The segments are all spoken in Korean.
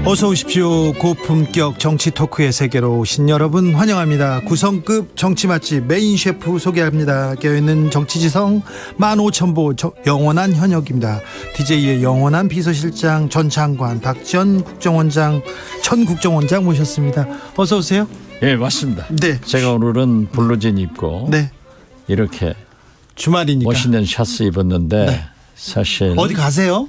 어서 오십시오. 고품격 정치 토크의 세계로 오신 여러분 환영합니다. 구성급 정치 맛집 메인 셰프 소개합니다. 깨어있는 정치지성 15,000보 영원한 현역입니다. DJ의 영원한 비서실장 전창관 박지원 국정원장 전 국정원장 모셨습니다. 어서 오세요. 예, 맞습니다. 네. 제가 오늘은 블루진 입고 네. 이렇게 주말이니까 멋있는 셔츠 입었는데 네. 사실 어디 가세요?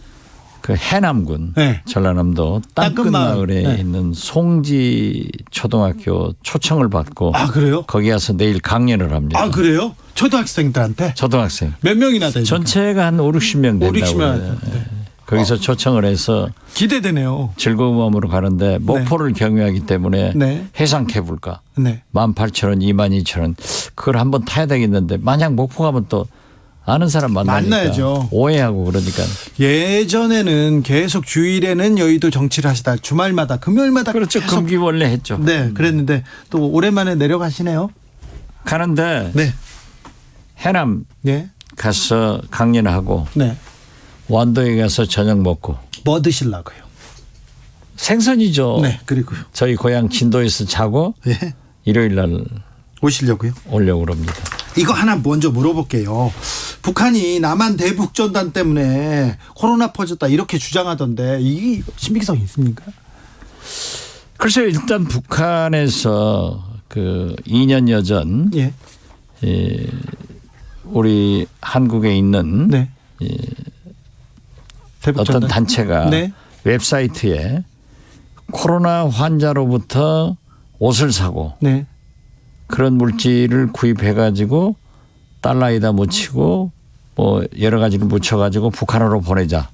그 해남군 네. 전라남도 땅끝마을에 네. 있는 송지 초등학교 초청을 받고 아, 그래요? 거기 가서 내일 강연을 합니다. 아, 그래요? 초등학생들한테 초등학생 몇 명이나 되니까? 전체가 한 5, 60명 된다고 60명. 그래요. 거기서 초청을 해서 기대되네요. 즐거운 마음으로 가는데 목포를 경유하기 때문에 네. 해상 케이블카 네. 18,000원, 22,000원 그걸 한번 타야 되겠는데 만약 목포 가면 또 아는 사람 만나야죠. 오해하고 그러니까. 예전에는 계속 주일에는 여의도 정치를 하시다 주말마다 금요일마다 그렇죠. 계속 금기 원래 했죠. 네, 그랬는데 또 오랜만에 내려가시네요. 가는데 네. 해남 네. 가서 강연하고 네. 완도에 가서 저녁 먹고 뭐 드시려고요? 생선이죠. 네. 그리고요. 저희 고향 진도에서 자고 예. 일요일 날 오시려고요? 오려고 그럽니다. 이거 하나 먼저 물어볼게요. 북한이 남한 대북전단 때문에 코로나 퍼졌다 이렇게 주장하던데 이게 신빙성이 있습니까? 글쎄요. 일단 북한에서 그 2년여 전 예. 우리 한국에 있는 네. 대북전단. 어떤 단체가 네. 웹사이트에 코로나 환자로부터 옷을 사고 네. 그런 물질을 구입해가지고 달러에다 묻히고 뭐 여러 가지를 묻혀가지고 북한으로 보내자.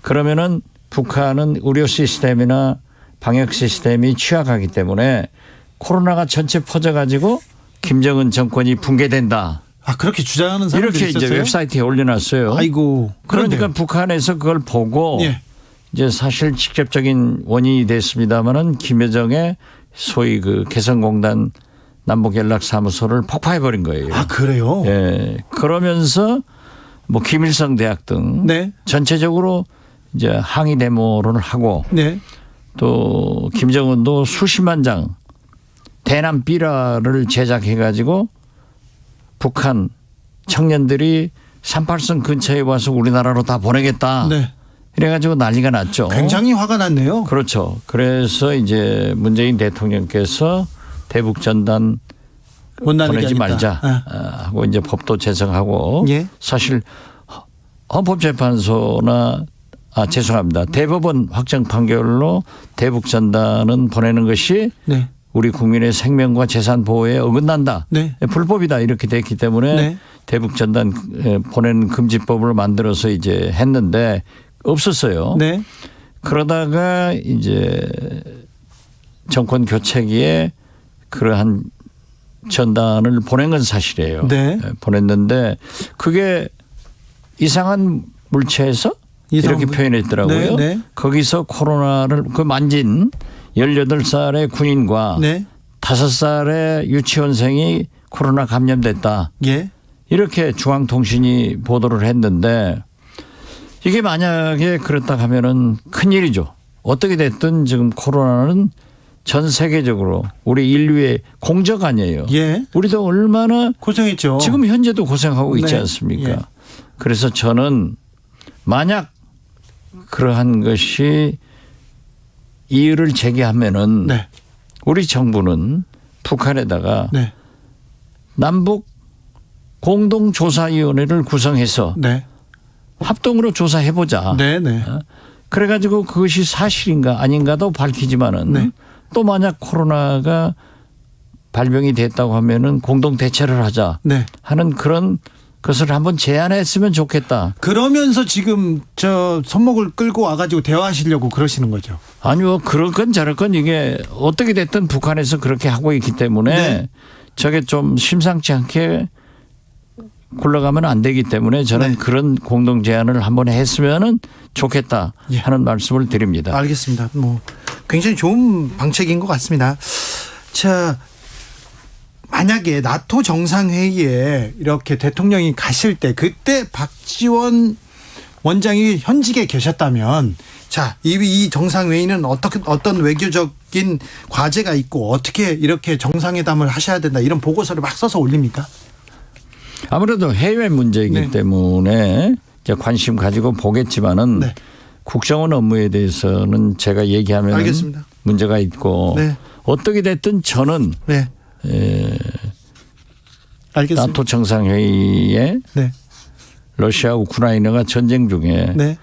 그러면은 북한은 의료 시스템이나 방역 시스템이 취약하기 때문에 코로나가 전체 퍼져가지고 김정은 정권이 붕괴된다. 아, 그렇게 주장하는 사람들이 이렇게 있었어요? 이제 웹사이트에 올려놨어요. 아이고. 그러니까 그런데요. 북한에서 그걸 보고 예. 이제 사실 직접적인 원인이 됐습니다마는 김여정의 소위 그 개성공단 남북연락사무소를 폭파해버린 거예요. 아, 그래요? 예. 그러면서 뭐 김일성 대학 등 네. 전체적으로 이제 항의 데모를 하고 네. 또 김정은도 수십만 장 대남 삐라를 제작해가지고 북한 청년들이 38선 근처에 와서 우리나라로 다 보내겠다. 네. 이래가지고 난리가 났죠. 굉장히 화가 났네요. 그렇죠. 그래서 이제 문재인 대통령께서 대북 전단 못 날리게 보내지 하겠다. 말자 하고 이제 법도 제정하고 예. 사실 헌법재판소나 죄송합니다. 대법원 확정 판결로 대북 전단은 보내는 것이 네. 우리 국민의 생명과 재산 보호에 어긋난다. 네. 불법이다 이렇게 됐기 때문에 네. 대북 전단 보내는 금지법을 만들어서 이제 했는데 없었어요. 네. 그러다가 이제 정권 교체기에 그러한 전단을 보낸 건 사실이에요. 네. 보냈는데 그게 이상한 물체에서 이렇게 표현했더라고요. 네, 네. 거기서 코로나를 그 만진 18살의 군인과 네. 5살의 유치원생이 코로나 감염됐다. 예. 이렇게 중앙통신이 보도를 했는데 이게 만약에 그렇다 하면은 큰일이죠. 어떻게 됐든 지금 코로나는 전 세계적으로 우리 인류의 공적 아니에요. 예. 우리도 얼마나 고생했죠. 지금 현재도 고생하고 있지 네. 않습니까? 예. 그래서 저는 만약 그러한 것이 이의를 제기하면은 네. 우리 정부는 북한에다가 네. 남북 공동조사위원회를 구성해서 네. 합동으로 조사해보자. 네. 네. 그래가지고 그것이 사실인가 아닌가도 밝히지만은 네. 또 만약 코로나가 발병이 됐다고 하면은 공동 대처를 하자 네. 하는 그런 것을 한번 제안했으면 좋겠다. 그러면서 지금 저 손목을 끌고 와가지고 대화하시려고 그러시는 거죠. 아니요. 그럴 건 저럴 건 이게 어떻게 됐든 북한에서 그렇게 하고 있기 때문에 네. 저게 좀 심상치 않게 굴러가면 안 되기 때문에 저는 네. 그런 공동 제안을 한번 했으면은 좋겠다 예. 하는 말씀을 드립니다. 알겠습니다. 뭐 굉장히 좋은 방책인 것 같습니다. 자, 만약에 나토 정상회의에 이렇게 대통령이 가실 때 그때 박지원 원장이 현직에 계셨다면 자, 이 정상회의는 어떤 외교적인 과제가 있고 어떻게 이렇게 정상회담을 하셔야 된다 이런 보고서를 막 써서 올립니까? 아무래도 해외 문제이기 네. 때문에 이제 관심 가지고 보겠지만은 네. 국정원 업무에 대해서는 제가 얘기하면 알겠습니다. 문제가 있고 네. 어떻게 됐든 저는 네. 알겠습니다. 나토 정상회의에 네. 러시아 우크라이나가 전쟁 중에 네.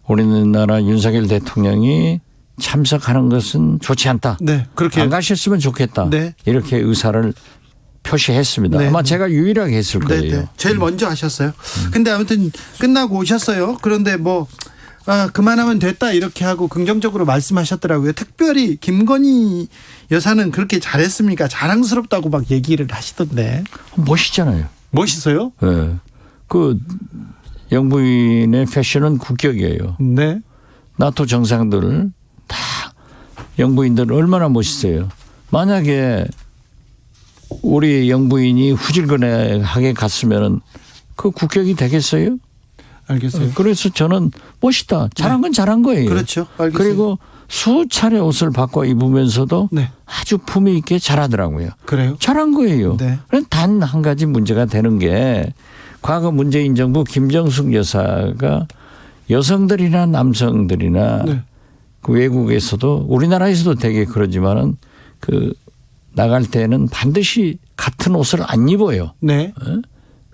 우리나라 윤석열 대통령이 참석하는 것은 좋지 않다. 네. 그렇게 안 가셨으면 좋겠다. 네. 이렇게 의사를 표시했습니다. 네. 아마 제가 유일하게 했을 네, 거예요. 네. 제일 먼저 하셨어요. 근데 아무튼 끝나고 오셨어요. 그런데 뭐 그만하면 됐다 이렇게 하고 긍정적으로 말씀하셨더라고요. 특별히 김건희 여사는 그렇게 잘했습니까? 자랑스럽다고 막 얘기를 하시던데. 멋있잖아요. 멋있어요? 네. 그 영부인의 패션은 국격이에요. 네. 나토 정상들 다 영부인들 얼마나 멋있어요. 만약에 우리 영부인이 후질근하게 갔으면은 그 국격이 되겠어요? 알겠어요. 그래서 저는 멋있다. 잘한 건 잘한 거예요. 그렇죠. 알겠어요. 그리고 수차례 옷을 바꿔 입으면서도 네. 아주 품위 있게 잘하더라고요. 그래요? 잘한 거예요. 네. 단 한 가지 문제가 되는 게 과거 문재인 정부 김정숙 여사가 여성들이나 남성들이나 네. 그 외국에서도 우리나라에서도 되게 그러지만은 그 나갈 때는 반드시 같은 옷을 안 입어요. 네.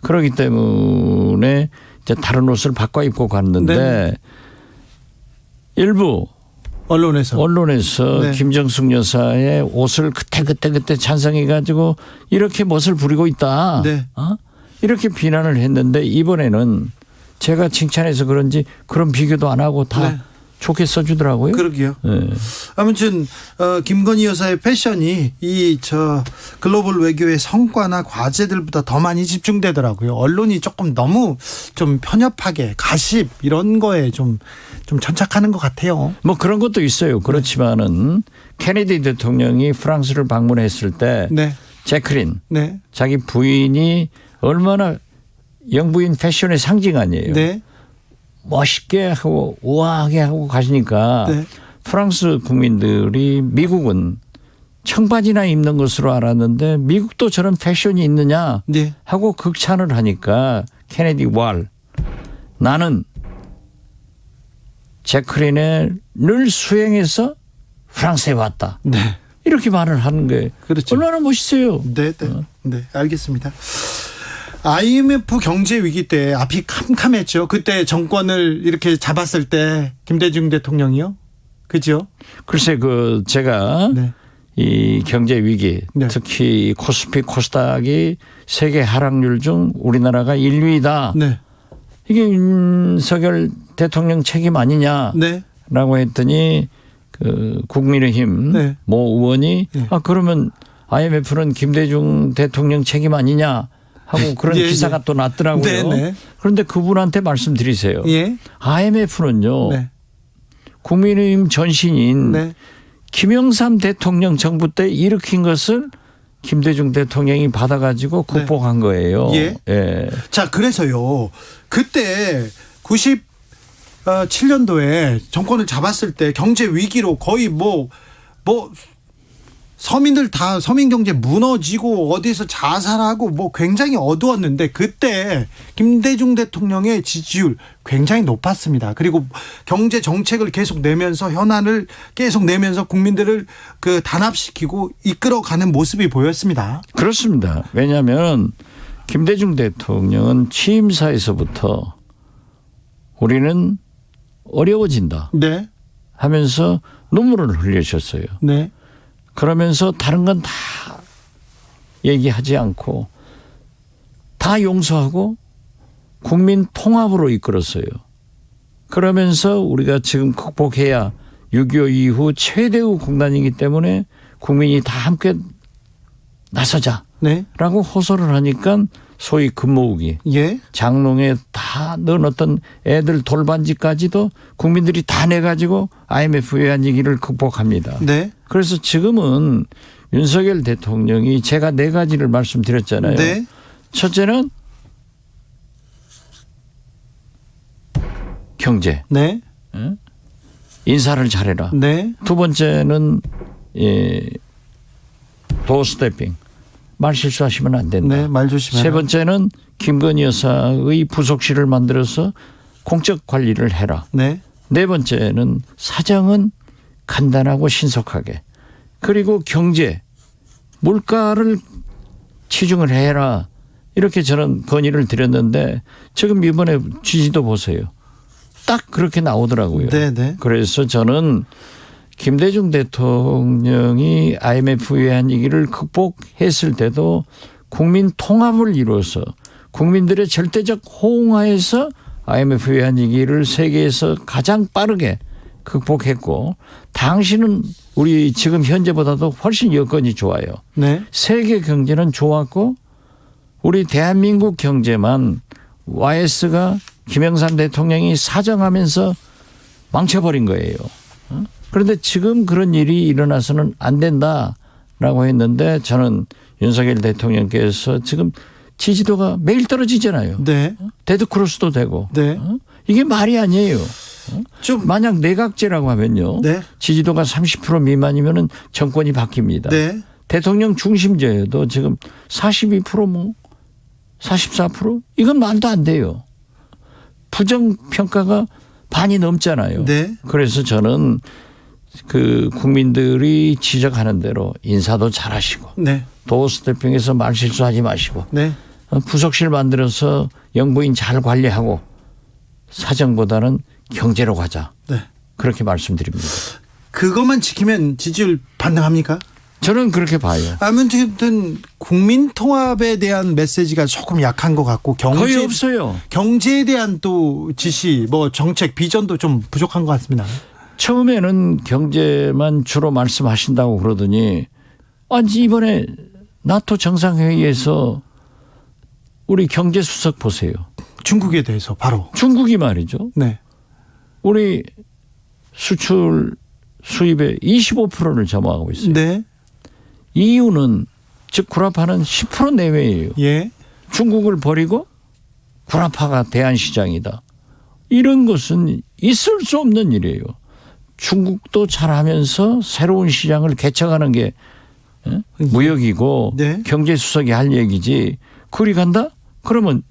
그렇기 때문에 이제 다른 옷을 바꿔 입고 갔는데 네. 일부 언론에서 네. 김정숙 여사의 옷을 그때 찬성해 가지고 이렇게 멋을 부리고 있다. 네. 이렇게 비난을 했는데 이번에는 제가 칭찬해서 그런지 그런 비교도 안 하고 다 네. 좋게 써주더라고요. 그러게요. 네. 아무튼 김건희 여사의 패션이 글로벌 외교의 성과나 과제들보다 더 많이 집중되더라고요. 언론이 조금 너무 좀 편협하게 가십 이런 거에 좀 천착하는 것 같아요. 뭐 그런 것도 있어요. 그렇지만은 케네디 대통령이 프랑스를 방문했을 때 네. 제크린 네. 자기 부인이 얼마나 영부인 패션의 상징 아니에요. 네. 멋있게 하고 우아하게 하고 가시니까 네. 프랑스 국민들이 미국은 청바지나 입는 것으로 알았는데 미국도 저런 패션이 있느냐 네. 하고 극찬을 하니까 케네디 왈 나는 제크린을 늘 수행해서 프랑스에 왔다. 네. 이렇게 말을 하는 게 그렇죠. 얼마나 멋있어요. 네, 네. 네, 알겠습니다. IMF 경제 위기 때 앞이 캄캄했죠. 그때 정권을 이렇게 잡았을 때 김대중 대통령이요. 그죠? 글쎄 제가 네. 이 경제 위기 네. 특히 코스피 코스닥이 세계 하락률 중 우리나라가 1위다. 네. 이게 윤석열 대통령 책임 아니냐라고 네. 했더니 국민의힘 네. 모 의원이 네. 그러면 IMF는 김대중 대통령 책임 아니냐 하고 그런 예, 기사가 예. 또 났더라고요. 네, 네. 그런데 그분한테 말씀드리세요. 예. IMF는요. 네. 국민의힘 전신인 네. 김영삼 대통령 정부 때 일으킨 것을 김대중 대통령이 받아가지고 극복한 거예요. 예. 예. 자, 그래서요. 그때 97년도에 정권을 잡았을 때 경제 위기로 거의 서민들 다 서민 경제 무너지고 어디에서 자살하고 굉장히 어두웠는데 그때 김대중 대통령의 지지율 굉장히 높았습니다. 그리고 경제 정책을 계속 내면서 현안을 계속 내면서 국민들을 단합시키고 이끌어가는 모습이 보였습니다. 그렇습니다. 왜냐하면 김대중 대통령은 취임사에서부터 우리는 어려워진다 네. 하면서 눈물을 흘리셨어요. 네. 그러면서 다른 건 다 얘기하지 않고 다 용서하고 국민 통합으로 이끌었어요. 그러면서 우리가 지금 극복해야 6.25 이후 최대의 국난이기 때문에 국민이 다 함께 나서자라고 네. 호소를 하니까 소위 금모으기 예. 장롱에 다 넣어놨던 애들 돌반지까지도 국민들이 다 내가지고 IMF 외환위기를 극복합니다. 네. 그래서 지금은 윤석열 대통령이 제가 4가지를 말씀드렸잖아요. 네. 첫째는 경제, 네. 인사를 잘해라. 네. 두 번째는 도어 스태핑, 말 실수하시면 안 된다. 네. 말 조심해라. 세 번째는 김건희 여사의 부속실을 만들어서 공적 관리를 해라. 네. 네 번째는 사정은 간단하고 신속하게. 그리고 경제, 물가를 치중을 해라. 이렇게 저는 건의를 드렸는데 지금 이번에 지지도 보세요. 딱 그렇게 나오더라고요. 네. 그래서 저는 김대중 대통령이 IMF 외환 위기를 극복했을 때도 국민 통합을 이루어서 국민들의 절대적 호응하에서 IMF 외환 위기를 세계에서 가장 빠르게 극복했고 당시는 우리 지금 현재보다도 훨씬 여건이 좋아요. 네. 세계 경제는 좋았고 우리 대한민국 경제만 YS가 김영삼 대통령이 사정하면서 망쳐버린 거예요. 그런데 지금 그런 일이 일어나서는 안 된다라고 했는데 저는 윤석열 대통령께서 지금 지지도가 매일 떨어지잖아요. 네. 데드크로스도 되고. 네. 이게 말이 아니에요. 좀 만약 내각제라고 하면요. 네. 지지도가 30% 미만이면 정권이 바뀝니다. 네. 대통령 중심제도 지금 42% 44% 이건 말도 안 돼요. 부정평가가 반이 넘잖아요. 네. 그래서 저는 그 국민들이 지적하는 대로 인사도 잘하시고 네. 도어 스태핑에서 말 실수하지 마시고 네. 부속실 만들어서 영부인 잘 관리하고 사정보다는 경제로 가자. 네. 그렇게 말씀드립니다. 그것만 지키면 지지율 반등합니까? 저는 그렇게 봐요. 아무튼 국민 통합에 대한 메시지가 조금 약한 것 같고 거의 없어요. 경제에 대한 또 지시, 뭐 정책 비전도 좀 부족한 것 같습니다. 처음에는 경제만 주로 말씀하신다고 그러더니 아니 이번에 나토 정상회의에서 우리 경제수석 보세요. 중국에 대해서 바로. 중국이 말이죠. 네. 우리 수출 수입의 25%를 점유하고 있어요. 네. EU는 즉 구라파는 10% 내외예요. 예. 중국을 버리고 구라파가 대한시장이다. 이런 것은 있을 수 없는 일이에요. 중국도 잘하면서 새로운 시장을 개척하는 게 무역이고 네. 경제수석이 할 얘기지. 그리 간다? 그러면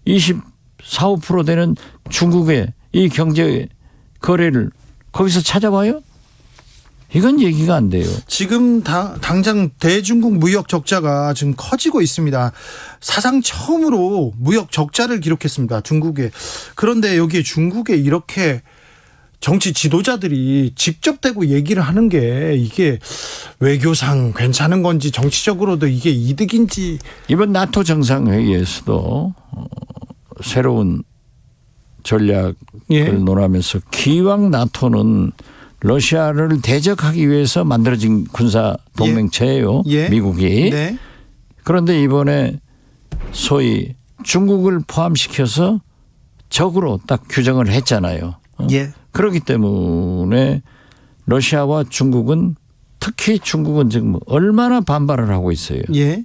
24, 5% 되는 중국의 이 경제 거래를 거기서 찾아봐요? 이건 얘기가 안 돼요. 지금 당장 대중국 무역 적자가 지금 커지고 있습니다. 사상 처음으로 무역 적자를 기록했습니다. 중국에. 그런데 여기에 중국에 이렇게 정치 지도자들이 직접 대고 얘기를 하는 게 이게 외교상 괜찮은 건지 정치적으로도 이게 이득인지. 이번 나토 정상회의에서도 새로운 전략을 예. 논하면서 기왕 나토는 러시아를 대적하기 위해서 만들어진 군사 동맹체예요. 예. 미국이. 네. 그런데 이번에 소위 중국을 포함시켜서 적으로 딱 규정을 했잖아요. 예. 그렇기 때문에 러시아와 중국은 특히 중국은 지금 얼마나 반발을 하고 있어요. 예.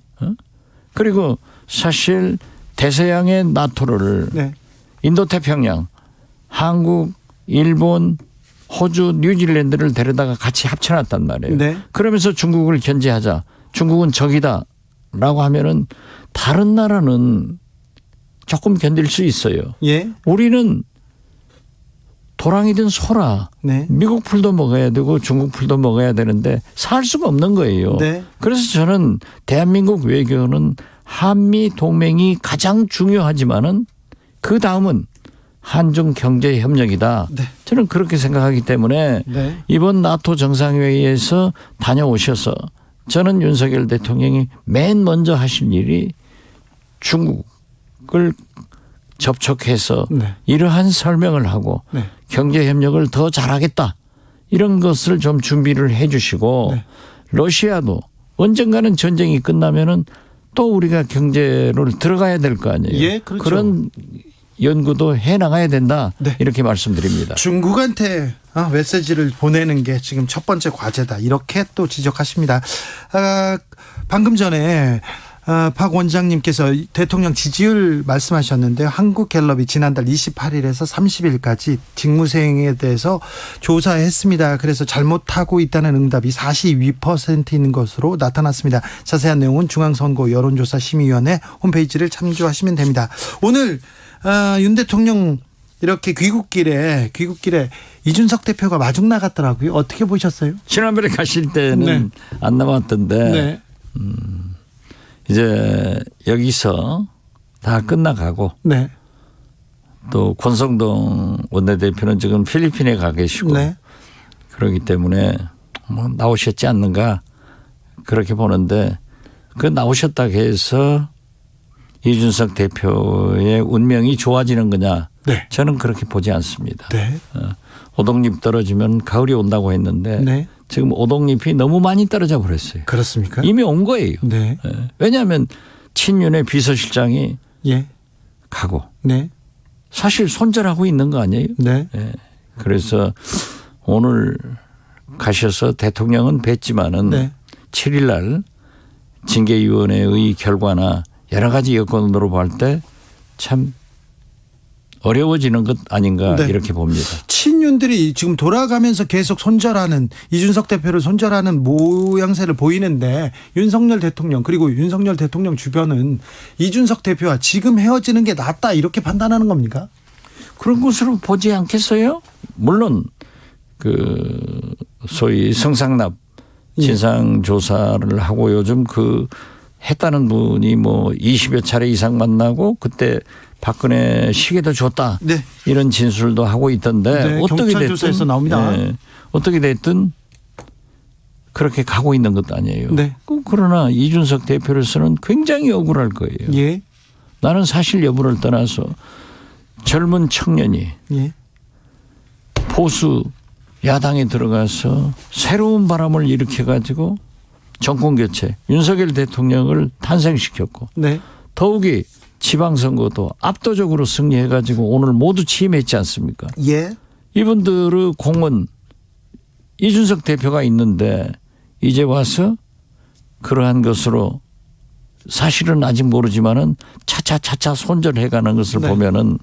그리고 사실 대서양의 나토를 네. 인도태평양, 한국, 일본, 호주, 뉴질랜드를 데려다가 같이 합쳐놨단 말이에요. 네. 그러면서 중국을 견제하자. 중국은 적이다 라고 하면은 다른 나라는 조금 견딜 수 있어요. 예. 우리는 도랑이든 소라. 네. 미국 풀도 먹어야 되고 중국 풀도 먹어야 되는데 살 수가 없는 거예요. 네. 그래서 저는 대한민국 외교는 한미 동맹이 가장 중요하지만은 그 다음은 한중 경제 협력이다. 네. 저는 그렇게 생각하기 때문에 네. 이번 나토 정상회의에서 다녀오셔서 저는 윤석열 대통령이 맨 먼저 하실 일이 중국을 접촉해서 네. 이러한 설명을 하고 네. 경제 협력을 더 잘하겠다. 이런 것을 좀 준비를 해 주시고 네. 러시아도 언젠가는 전쟁이 끝나면은 또 우리가 경제를 들어가야 될 거 아니에요. 예, 그렇죠. 그런 연구도 해 나가야 된다. 네. 이렇게 말씀드립니다. 중국한테 메시지를 보내는 게 지금 첫 번째 과제다. 이렇게 또 지적하십니다. 방금 전에 박 원장님께서 대통령 지지율 말씀하셨는데 한국갤럽이 지난달 28일에서 30일까지 직무수행에 대해서 조사했습니다. 그래서 잘못하고 있다는 응답이 42%인 것으로 나타났습니다. 자세한 내용은 중앙선거 여론조사심의위원회 홈페이지를 참조하시면 됩니다. 오늘 윤 대통령 이렇게 귀국길에 이준석 대표가 마중 나갔더라고요. 어떻게 보셨어요? 지난번에 가실 때는 네. 안 남았던데 네. 이제 여기서 다 끝나가고 네. 또 권성동 원내대표는 지금 필리핀에 가 계시고 네. 그렇기 때문에 뭐 나오셨지 않는가 그렇게 보는데 그 나오셨다고 해서 이준석 대표의 운명이 좋아지는 거냐 네. 저는 그렇게 보지 않습니다. 네. 오동잎 떨어지면 가을이 온다고 했는데 네. 지금 오동잎이 너무 많이 떨어져 버렸어요. 그렇습니까? 이미 온 거예요. 네. 왜냐하면 친윤의 비서실장이 예. 가고 네. 사실 손절하고 있는 거 아니에요? 네. 그래서 오늘 가셔서 대통령은 뵀지만은 네. 7일 날 징계위원회의 결과나 여러 가지 여건으로 볼 때 참 어려워지는 것 아닌가 네. 이렇게 봅니다. 친윤들이 지금 돌아가면서 계속 손절하는 이준석 대표를 손절하는 모양새를 보이는데 윤석열 대통령 그리고 윤석열 대통령 주변은 이준석 대표와 지금 헤어지는 게 낫다 이렇게 판단하는 겁니까? 그런 것으로 보지 않겠어요? 물론 그 소위 성상납 진상조사를 하고 요즘 그 했다는 분이 뭐 20여 차례 이상 만나고 그때 박근혜 시계도 줬다. 네. 이런 진술도 하고 있던데 네, 어떻게 경찰 됐든 조사에서 나옵니다. 어떻게 됐든 그렇게 가고 있는 것도 아니에요. 네. 그러나 이준석 대표로서는 굉장히 억울할 거예요. 예. 나는 사실 여부를 떠나서 젊은 청년이 예. 보수 야당에 들어가서 새로운 바람을 일으켜가지고 정권교체 윤석열 대통령을 탄생시켰고 네. 더욱이 지방선거도 압도적으로 승리해가지고 오늘 모두 취임했지 않습니까? 예. 이분들의 공은 이준석 대표가 있는데 이제 와서 그러한 것으로 사실은 아직 모르지만은 차차 손절해가는 것을 네. 보면은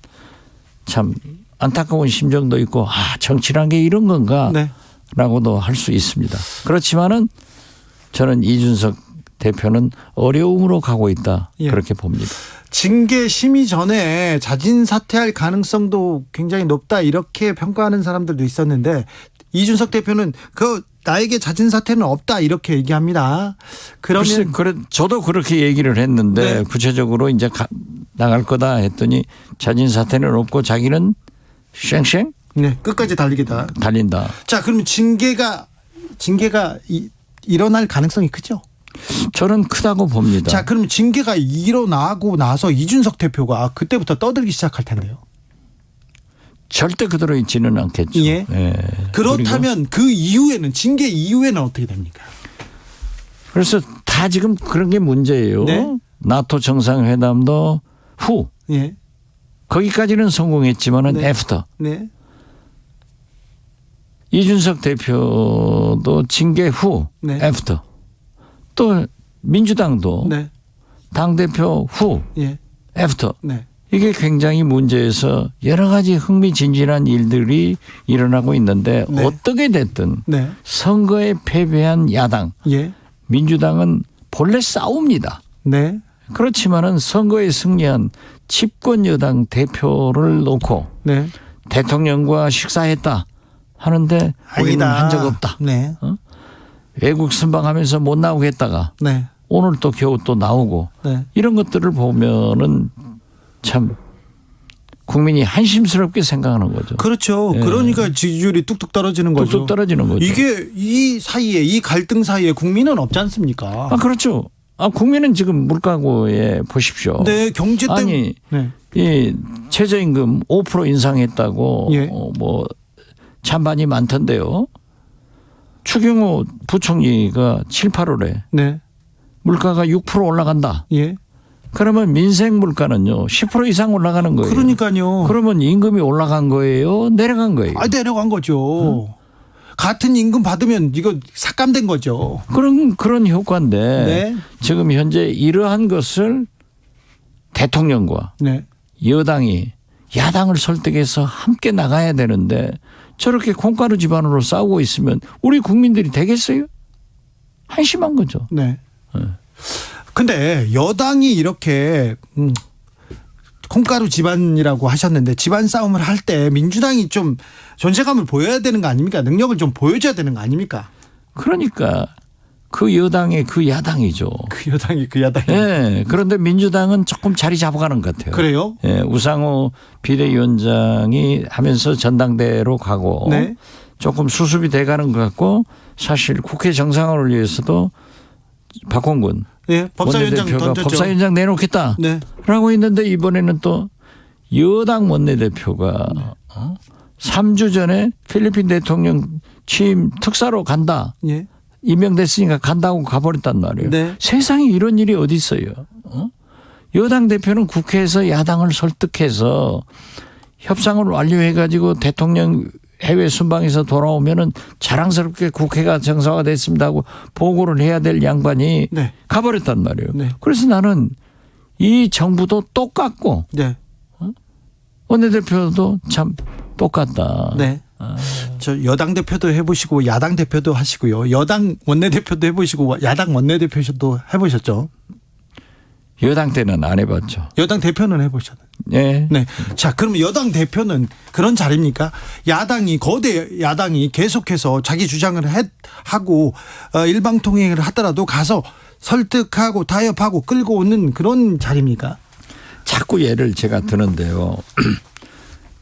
참 안타까운 심정도 있고 정치란 게 이런 건가 네. 라고도 할 수 있습니다. 그렇지만은 저는 이준석 대표는 어려움으로 가고 있다 예. 그렇게 봅니다. 징계 심의 전에 자진 사퇴할 가능성도 굉장히 높다 이렇게 평가하는 사람들도 있었는데 이준석 대표는 나에게 자진 사퇴는 없다 이렇게 얘기합니다. 그러면 저도 그렇게 얘기를 했는데 네. 구체적으로 이제 나갈 거다 했더니 자진 사퇴는 없고 자기는 쌩쌩 네, 끝까지 달리겠다. 달린다. 자, 그러면 징계가 일어날 가능성이 크죠? 저는 크다고 봅니다. 자, 그럼 징계가 일어나고 나서 이준석 대표가 그때부터 떠들기 시작할 텐데요. 절대 그대로 있지는 않겠죠. 예. 그렇다면 그 이후에는 징계 이후에는 어떻게 됩니까? 그래서 다 지금 그런 게 문제예요. 네. 나토 정상회담도 후 예. 거기까지는 성공했지만은 네. 애프터 네. 이준석 대표도 징계 후 네. 애프터 또 민주당도 네. 당대표 후 예. 애프터 네. 이게 굉장히 문제에서 여러 가지 흥미진진한 일들이 일어나고 있는데 네. 어떻게 됐든 네. 선거에 패배한 야당 예. 민주당은 본래 싸웁니다. 네. 그렇지만은 선거에 승리한 집권 여당 대표를 놓고 네. 대통령과 식사했다 하는데 우리는 한 적 없다. 네. 외국 순방하면서 못 나오겠다가 네. 오늘 또 겨우 또 나오고 네. 이런 것들을 보면은 참 국민이 한심스럽게 생각하는 거죠. 그렇죠. 예. 그러니까 지지율이 뚝뚝 떨어지는 거죠. 뚝뚝 떨어지는 거죠. 이게 이 사이에 이 갈등 사이에 국민은 없지 않습니까? 그렇죠. 국민은 지금 물가고에 보십시오. 네, 경제 때문에. 아니 네. 이 최저임금 5% 인상했다고 예. 뭐 찬반이 많던데요. 추경호 부총리가 7, 8월에 네. 물가가 6% 올라간다. 예. 그러면 민생 물가는요 10% 이상 올라가는 거예요. 그러니까요. 그러면 임금이 올라간 거예요, 내려간 거예요. 내려간 거죠. 같은 임금 받으면 이거 삭감된 거죠. 그런 효과인데 네. 지금 현재 이러한 것을 대통령과 네. 여당이 야당을 설득해서 함께 나가야 되는데 저렇게 콩가루 집안으로 싸우고 있으면 우리 국민들이 되겠어요? 한심한 거죠. 네. 근데 여당이 이렇게 콩가루 집안이라고 하셨는데 집안 싸움을 할 때 민주당이 좀 존재감을 보여야 되는 거 아닙니까? 능력을 좀 보여줘야 되는 거 아닙니까? 그러니까 그 여당이 그 야당이죠. 그 여당이 그 야당이. 네, 그런데 민주당은 조금 자리 잡아가는 것 같아요. 그래요? 네, 우상호 비대위원장이 하면서 전당대회로 가고 네. 조금 수습이 돼가는 것 같고 사실 국회 정상화를 위해서도 박홍근 네, 법사위원장 원내대표가 던졌죠. 법사위원장 내놓겠다라고 네. 했는데 이번에는 또 여당 원내대표가 3주 전에 필리핀 대통령 취임 특사로 간다. 예. 임명됐으니까 간다고 가버렸단 말이에요. 네. 세상에 이런 일이 어디 있어요. 여당 대표는 국회에서 야당을 설득해서 협상을 완료해가지고 대통령 해외 순방에서 돌아오면은 자랑스럽게 국회가 정상화됐습니다 하고 보고를 해야 될 양반이 네. 가버렸단 말이에요. 네. 그래서 나는 이 정부도 똑같고 네. 원내대표도 참 똑같다. 네. 저 여당 대표도 해보시고 야당 대표도 하시고요. 여당 원내대표도 해보시고 야당 원내대표도 해보셨죠. 여당 때는 안 해봤죠. 여당 대표는 해보셨나요? 네. 네. 자, 그럼 여당 대표는 그런 자리입니까? 야당이 거대 야당이 계속해서 자기 주장을 하고 일방통행을 하더라도 가서 설득하고 타협하고 끌고 오는 그런 자리입니까? 자꾸 예를 제가 드는데요.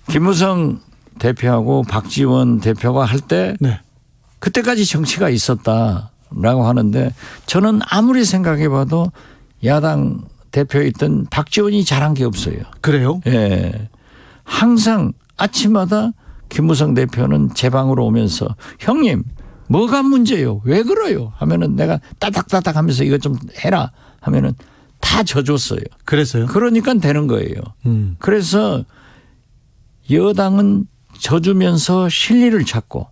김무성 대표하고 박지원 대표가 할 때 네. 그때까지 정치가 있었다라고 하는데 저는 아무리 생각해 봐도 야당 대표에 있던 박지원이 잘한 게 없어요. 그래요? 예. 항상 아침마다 김무성 대표는 제 방으로 오면서 형님 뭐가 문제요? 왜 그래요? 하면은 내가 따닥따닥 하면서 이거 좀 해라 하면은 다 져줬어요. 그래서요? 그러니까 되는 거예요. 그래서 여당은 져주면서 실리를 찾고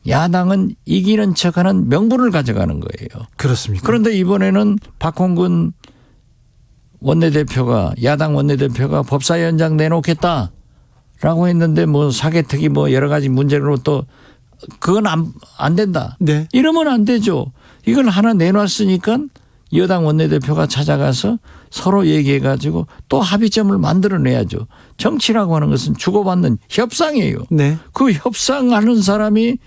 야당은 이기는 척하는 명분을 가져가는 거예요. 그렇습니까? 그런데 이번에는 박홍근 원내대표가 야당 원내대표가 법사위원장 내놓겠다라고 했는데 뭐 사개특위 뭐 여러 가지 문제로 또 그건 안 된다. 네. 이러면 안 되죠. 이걸 하나 내놨으니까 여당 원내대표가 찾아가서 서로 얘기해가지고 또 합의점을 만들어내야죠. 정치라고 하는 것은 주고받는 협상이에요. 네. 그 협상하는 사람이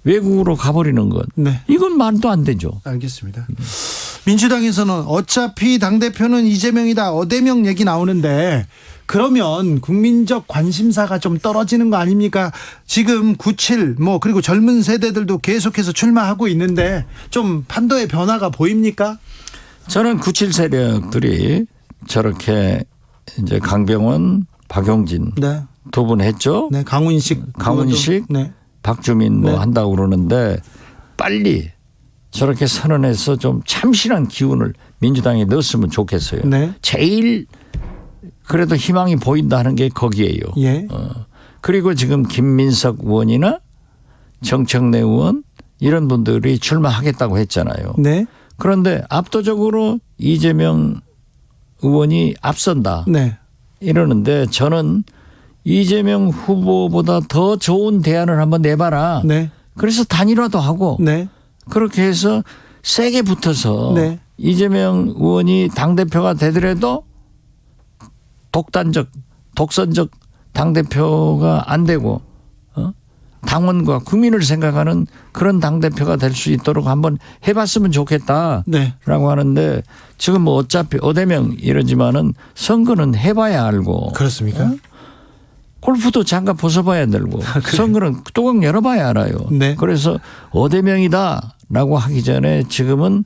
외국으로 가버리는 것. 네. 이건 말도 안 되죠. 알겠습니다. 민주당에서는 어차피 당대표는 이재명이다. 어대명 얘기 나오는데 그러면 국민적 관심사가 좀 떨어지는 거 아닙니까? 지금 97 그리고 젊은 세대들도 계속해서 출마하고 있는데 좀 판도의 변화가 보입니까? 저는 97 세력들이 저렇게 이제 강병원, 박용진 네. 두 분 했죠. 네. 강훈식. 네. 박주민 네. 한다고 그러는데 빨리 저렇게 선언해서 좀 참신한 기운을 민주당에 넣었으면 좋겠어요. 네. 제일 그래도 희망이 보인다 하는 게 거기에요. 예. 그리고 지금 김민석 의원이나 정청래 의원 이런 분들이 출마하겠다고 했잖아요. 네. 그런데 압도적으로 이재명 의원이 앞선다. 네. 이러는데 저는 이재명 후보보다 더 좋은 대안을 한번 내봐라. 네. 그래서 단일화도 하고 네. 그렇게 해서 세게 붙어서 네. 이재명 의원이 당대표가 되더라도 독선적 당대표가 안 되고 당원과 국민을 생각하는 그런 당대표가 될 수 있도록 한번 해봤으면 좋겠다라고 네. 하는데 지금 뭐 어차피 어대명 이러지만은 선거는 해봐야 알고 그렇습니까? 골프도 장갑 벗어봐야 되고 선거는 뚜껑 열어봐야 알아요. 네. 그래서 어대명이다라고 하기 전에 지금은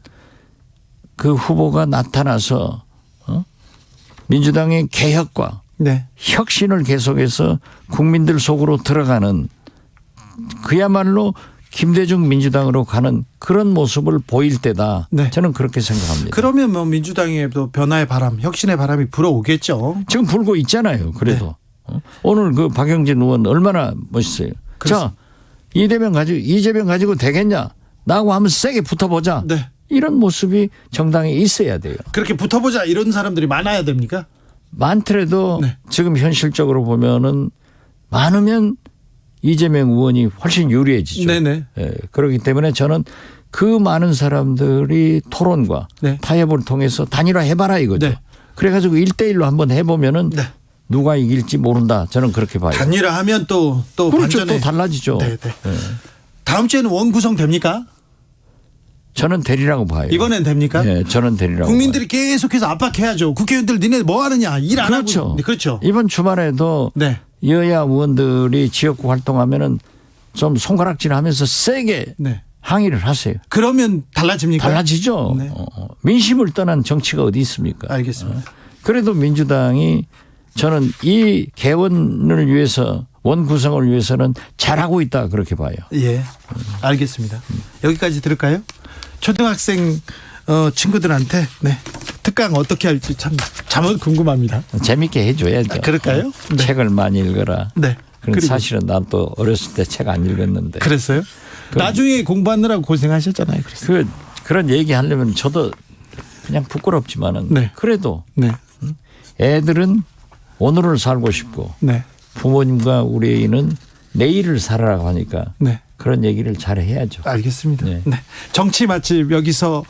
그 후보가 나타나서 민주당의 개혁과 네. 혁신을 계속해서 국민들 속으로 들어가는 그야말로 김대중 민주당으로 가는 그런 모습을 보일 때다. 네. 저는 그렇게 생각합니다. 그러면 뭐 민주당에도 변화의 바람, 혁신의 바람이 불어오겠죠. 지금 불고 있잖아요. 그래도. 오늘 그 박영진 의원 얼마나 멋있어요. 자, 이재명 가지고 되겠냐? 나하고 한번 세게 붙어보자. 네. 이런 모습이 정당에 있어야 돼요. 그렇게 붙어보자 이런 사람들이 많아야 됩니까? 많더라도 네. 지금 현실적으로 보면은 많으면 이재명 의원이 훨씬 유리해지죠. 네네. 예, 그렇기 때문에 저는 그 많은 사람들이 토론과 네. 타협을 통해서 단일화해봐라 이거죠. 네. 그래가지고 1대1로 한번 해보면은 네. 누가 이길지 모른다. 저는 그렇게 봐요. 단일화하면 또 그렇죠. 반전에. 또 달라지죠. 네네. 예. 다음 주에는 원 구성 됩니까? 저는 되리라고 봐요. 이번엔 됩니까? 예, 저는 되리라고 국민들이 계속해서 압박해야죠. 국회의원들 니네 뭐 하느냐 일 안 그렇죠. 하고. 네, 그렇죠. 이번 주말에도 네. 여야 의원들이 지역구 활동하면은 좀 손가락질하면서 세게 네. 항의를 하세요. 그러면 달라집니까? 달라지죠. 네. 민심을 떠난 정치가 어디 있습니까? 알겠습니다. 그래도 민주당이 저는 이 개원을 위해서 원 구성을 위해서는 잘하고 있다 그렇게 봐요. 예. 알겠습니다. 여기까지 들을까요? 초등학생 친구들한테 네. 특강 어떻게 할지 참 궁금합니다. 재밌게 해줘야죠. 아, 그럴까요? 네. 책을 많이 읽어라. 네. 그런 그리고 사실은 난 또 어렸을 때 책 안 읽었는데. 그랬어요? 나중에 공부하느라고 고생하셨잖아요. 그래서. 그런 얘기 하려면 저도 그냥 부끄럽지만은 네. 그래도 네. 애들은 오늘을 살고 싶고 네. 부모님과 우리 애는 내일을 살아라고 하니까 네. 그런 얘기를 잘 해야죠. 알겠습니다. 네. 네. 정치 맛집 여기서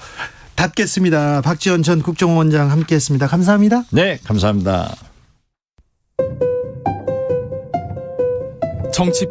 닫겠습니다. 박지원 전 국정원장 함께했습니다. 감사합니다. 네, 감사합니다. 정치 피로